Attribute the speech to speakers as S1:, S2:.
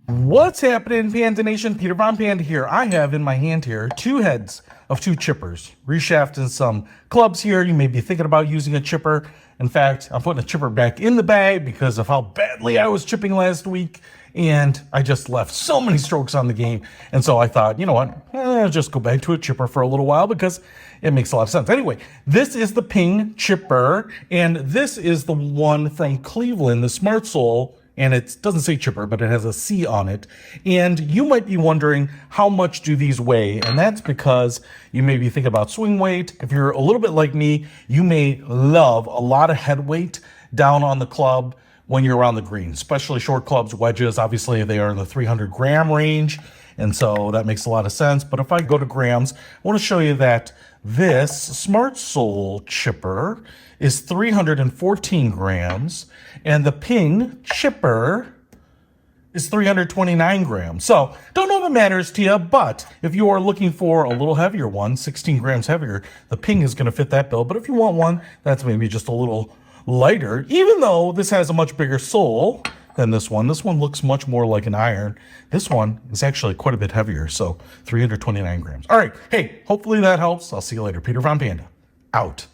S1: What's happening, Panda Nation? Peter Von Panda here. I have in my hand here 2 heads of 2 chippers, reshafting some clubs here. You may be thinking about using a chipper. In fact, I'm putting a chipper back in the bag because of how badly I was chipping last week, and I just left so many strokes on the game. And so I thought, you know what, I'll just go back to a chipper for a little while because it makes a lot of sense. Anyway, this is the Ping chipper, and this is the one from Cleveland, the Smart Soul. And it doesn't say chipper, but it has a C on it. And you might be wondering, how much do these weigh? And that's because you may be thinking about swing weight. If you're a little bit like me, you may love a lot of head weight down on the club when you're around the green, especially short clubs, wedges. Obviously, they are in the 300 gram range. And so that makes a lot of sense. But if I go to grams, I want to show you that this Smart Soul chipper is 314 grams, and the Ping chipper is 329 grams. So don't know if it matters to you, but if you are looking for a little heavier one, 16 grams heavier, the Ping is going to fit that bill. But if you want one that's maybe just a little lighter, even though this has a much bigger sole than this one looks much more like an iron. This one is actually quite a bit heavier, so 329 grams. All right, hey, hopefully that helps. I'll see you later. Peter Von Panda, out.